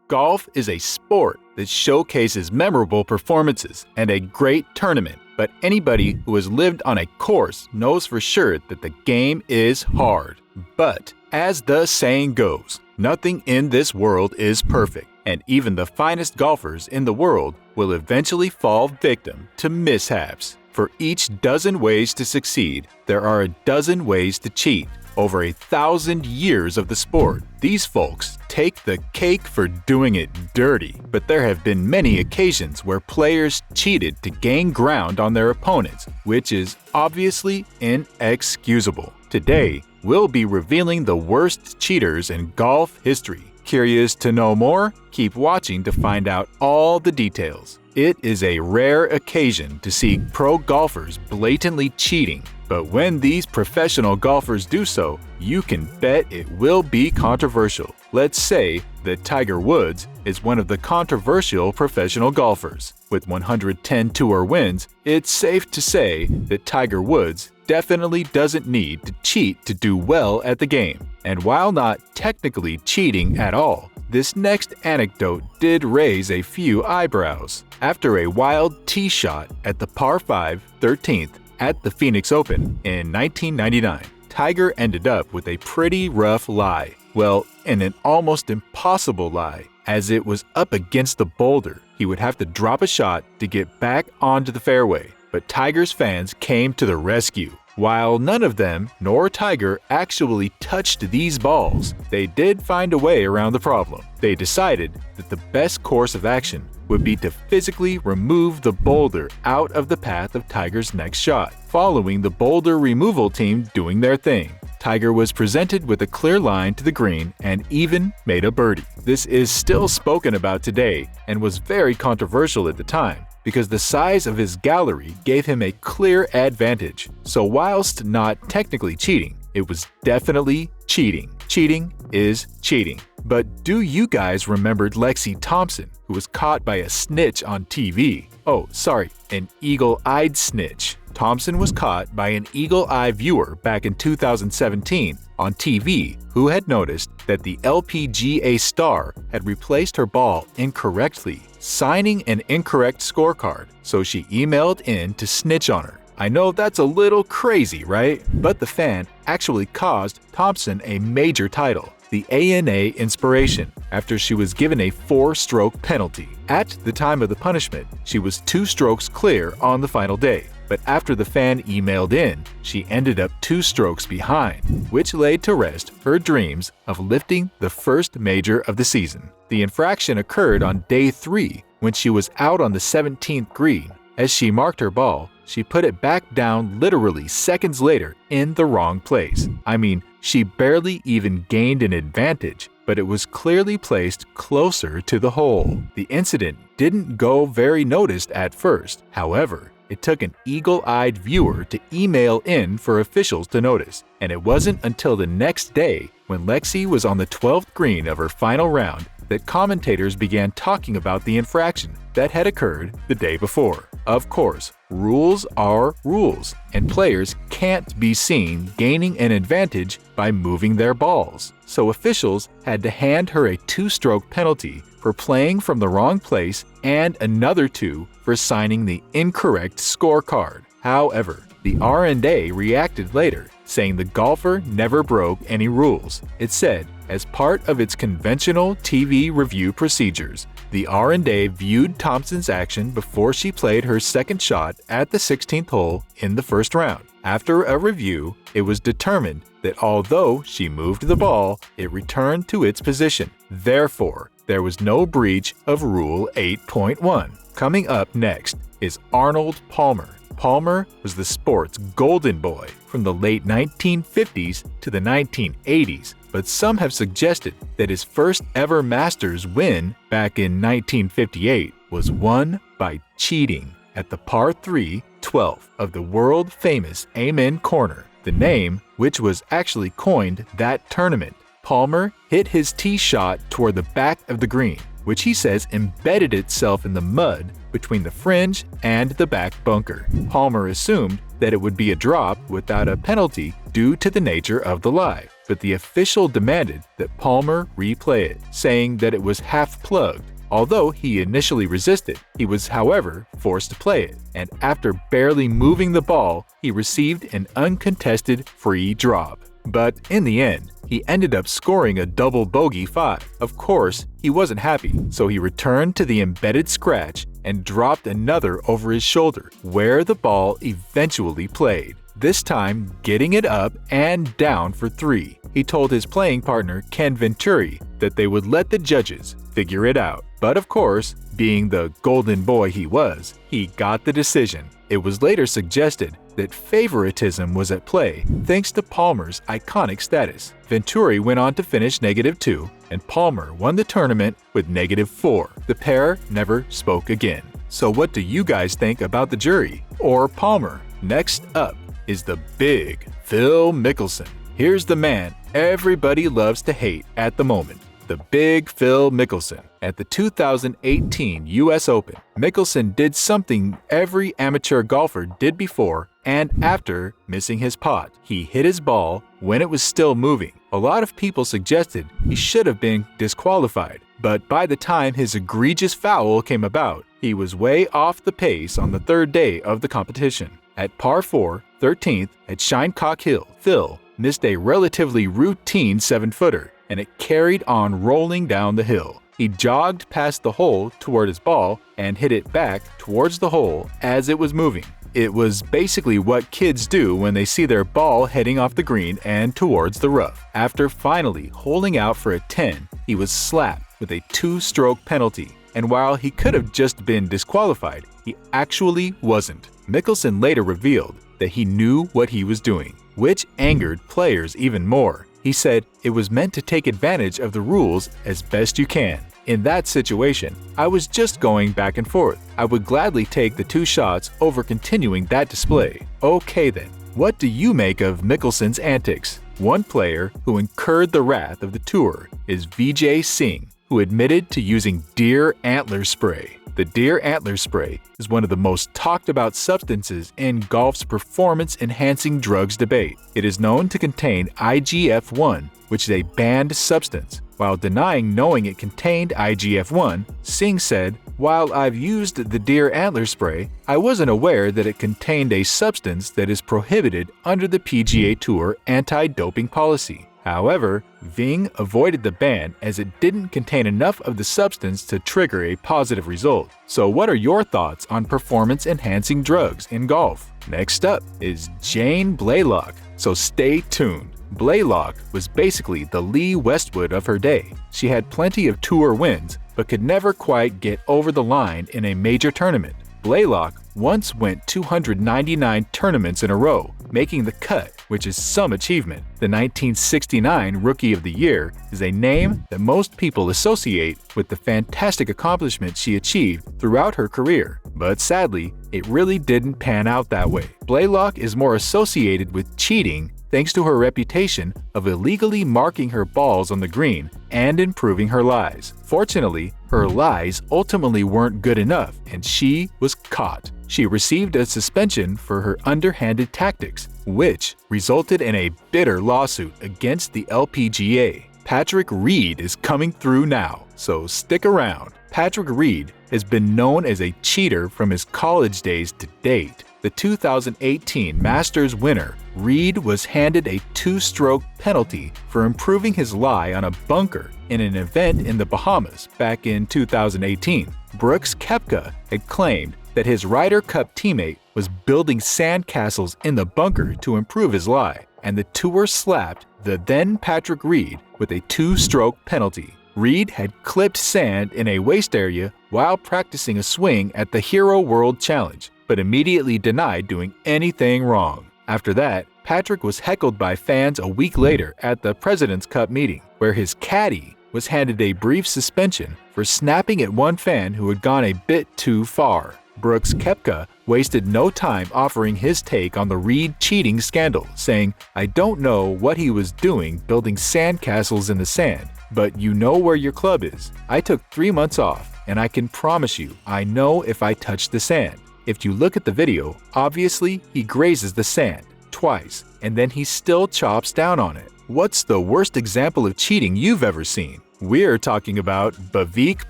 Golf is a sport that showcases memorable performances and a great tournament, but anybody who has lived on a course knows for sure that the game is hard. But, as the saying goes, nothing in this world is perfect, and even the finest golfers in the world will eventually fall victim to mishaps. For each dozen ways to succeed, there are a dozen ways to cheat. Over 1,000 years of the sport, these folks take the cake for doing it dirty. But there have been many occasions where players cheated to gain ground on their opponents, which is obviously inexcusable. Today, we'll be revealing the worst cheaters in golf history. Curious to know more? Keep watching to find out all the details. It is a rare occasion to see pro golfers blatantly cheating, but when these professional golfers do so, you can bet it will be controversial. Let's say that Tiger Woods is one of the controversial professional golfers. With 110 tour wins, it's safe to say that Tiger Woods definitely doesn't need to cheat to do well at the game. And while not technically cheating at all, this next anecdote did raise a few eyebrows. After a wild tee shot at the par 5 13th at the Phoenix Open in 1999, Tiger ended up with a pretty rough lie. Well, and an almost impossible lie, as it was up against the boulder. He would have to drop a shot to get back onto the fairway. But Tiger's fans came to the rescue. While none of them, nor Tiger, actually touched these balls, they did find a way around the problem. They decided that the best course of action would be to physically remove the boulder out of the path of Tiger's next shot, following the boulder removal team doing their thing. Tiger was presented with a clear line to the green and even made a birdie. This is still spoken about today and was very controversial at the time, because the size of his gallery gave him a clear advantage. So whilst not technically cheating, it was definitely cheating. Cheating is cheating. But do you guys remember Lexi Thompson, who was caught by a snitch on TV? Oh, sorry, an eagle-eyed snitch. Thompson was caught by an eagle-eye viewer back in 2017 on TV who had noticed that the LPGA star had replaced her ball incorrectly, signing an incorrect scorecard, so she emailed in to snitch on her. I know that's a little crazy, right? But the fan actually caused Thompson a major title, the ANA Inspiration, after she was given a 4-stroke penalty. At the time of the punishment, she was 2 strokes clear on the final day. But after the fan emailed in, she ended up 2 strokes behind, which laid to rest her dreams of lifting the first major of the season. The infraction occurred on day 3 when she was out on the 17th green. As she marked her ball, she put it back down literally seconds later in the wrong place. I mean, she barely even gained an advantage, but it was clearly placed closer to the hole. The incident didn't go very noticed at first. However, it took an eagle-eyed viewer to email in for officials to notice, and it wasn't until the next day, when Lexi was on the 12th green of her final round, that commentators began talking about the infraction that had occurred the day before. Of course, rules are rules, and players can't be seen gaining an advantage by moving their balls. So officials had to hand her a 2-stroke penalty for playing from the wrong place and another 2 for signing the incorrect scorecard. However, the R&A reacted later, saying the golfer never broke any rules. It said, as part of its conventional TV review procedures, the R&A viewed Thompson's action before she played her second shot at the 16th hole in the first round. After a review, it was determined that although she moved the ball, it returned to its position. Therefore, there was no breach of Rule 8.1. Coming up next is Arnold Palmer. Palmer was the sport's golden boy from the late 1950s to the 1980s, but some have suggested that his first ever Masters win back in 1958 was won by cheating at the par 3 12th of the world-famous Amen Corner, the name which was actually coined that tournament. Palmer hit his tee shot toward the back of the green, which he says embedded itself in the mud between the fringe and the back bunker. Palmer assumed that it would be a drop without a penalty due to the nature of the lie. but the official demanded that Palmer replay it, saying that it was half-plugged. Although he initially resisted, he was, however, forced to play it, and after barely moving the ball, he received an uncontested free drop. But in the end, he ended up scoring a double bogey 5. Of course, he wasn't happy, so he returned to the embedded scratch and dropped another over his shoulder, where the ball eventually played, this time getting it up and down for 3. He told his playing partner Ken Venturi that they would let the judges figure it out. But of course, being the golden boy he was, he got the decision. It was later suggested that favoritism was at play thanks to Palmer's iconic status. Venturi went on to finish -2, and Palmer won the tournament with -4. The pair never spoke again. So what do you guys think about the jury or Palmer? Next up is the big Phil Mickelson. Here's the man everybody loves to hate at the moment. The big Phil Mickelson. At the 2018 US Open, Mickelson did something every amateur golfer did before and after missing his putt. He hit his ball when it was still moving. A lot of people suggested he should have been disqualified, but by the time his egregious foul came about, he was way off the pace on the third day of the competition. At par 4, 13th at Shinecock Hill, Phil missed a relatively routine 7-footer, and it carried on rolling down the hill. He jogged past the hole toward his ball and hit it back towards the hole as it was moving. It was basically what kids do when they see their ball heading off the green and towards the rough. After finally holding out for a 10, he was slapped with a 2-stroke penalty. And while he could have just been disqualified, he actually wasn't. Mickelson later revealed that he knew what he was doing, which angered players even more. He said it was meant to take advantage of the rules as best you can. In that situation, I was just going back and forth. I would gladly take the 2 shots over continuing that display. Okay then, what do you make of Mickelson's antics? One player who incurred the wrath of the tour is Vijay Singh, who admitted to using deer antler spray. The deer antler spray is one of the most talked about substances in golf's performance-enhancing drugs debate. It is known to contain IGF-1, which is a banned substance. While denying knowing it contained IGF-1, Singh said, "While I've used the deer antler spray, I wasn't aware that it contained a substance that is prohibited under the PGA Tour anti-doping policy." However, Ving avoided the ban as it didn't contain enough of the substance to trigger a positive result. So what are your thoughts on performance-enhancing drugs in golf? Next up is Jane Blaylock, so stay tuned. Blaylock was basically the Lee Westwood of her day. She had plenty of tour wins, but could never quite get over the line in a major tournament. Blaylock once went 299 tournaments in a row, making the cut, which is some achievement. The 1969 Rookie of the Year is a name that most people associate with the fantastic accomplishment she achieved throughout her career. But sadly, it really didn't pan out that way. Blaylock is more associated with cheating thanks to her reputation of illegally marking her balls on the green and improving her lies. Fortunately, her lies ultimately weren't good enough, and she was caught. She received a suspension for her underhanded tactics, which resulted in a bitter lawsuit against the LPGA. Patrick Reed is coming through now, so stick around. Patrick Reed has been known as a cheater from his college days to date. The 2018 Masters winner, Reed was handed a 2-stroke penalty for improving his lie on a bunker in an event in the Bahamas back in 2018. Brooks Koepka had claimed that his Ryder Cup teammate was building sandcastles in the bunker to improve his lie, and the tour slapped the then Patrick Reed with a 2-stroke penalty. Reed had clipped sand in a waist area while practicing a swing at the Hero World Challenge, but immediately denied doing anything wrong. After that, Patrick was heckled by fans a week later at the President's Cup meeting, where his caddy was handed a brief suspension for snapping at one fan who had gone a bit too far. Brooks Koepka wasted no time offering his take on the Reed cheating scandal, saying, "I don't know what he was doing building sandcastles in the sand, but you know where your club is. I took 3 months off, and I can promise you I know if I touch the sand. If you look at the video, obviously he grazes the sand twice, and then he still chops down on it. What's the worst example of cheating you've ever seen? We're talking about Bevik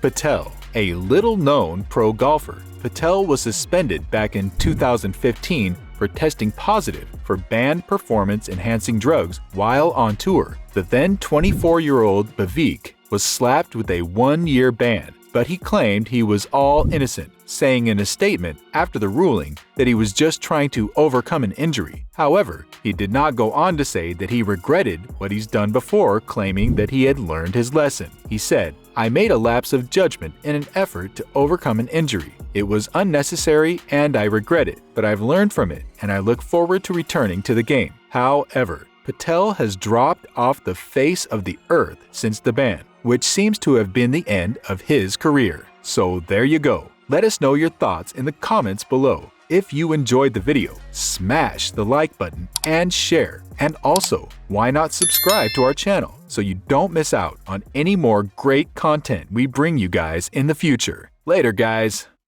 Patel, a little-known pro golfer. Patel was suspended back in 2015 for testing positive for banned performance-enhancing drugs while on tour. The then 24-year-old Bevik was slapped with a one-year ban, but he claimed he was all innocent, saying in a statement after the ruling that he was just trying to overcome an injury. However, he did not go on to say that he regretted what he's done before, claiming that he had learned his lesson. He said, "I made a lapse of judgment in an effort to overcome an injury. It was unnecessary and I regret it, but I've learned from it and I look forward to returning to the game." However, Patel has dropped off the face of the earth since the ban, which seems to have been the end of his career. So there you go. Let us know your thoughts in the comments below. If you enjoyed the video, smash the like button and share. And also, why not subscribe to our channel so you don't miss out on any more great content we bring you guys in the future. Later, guys.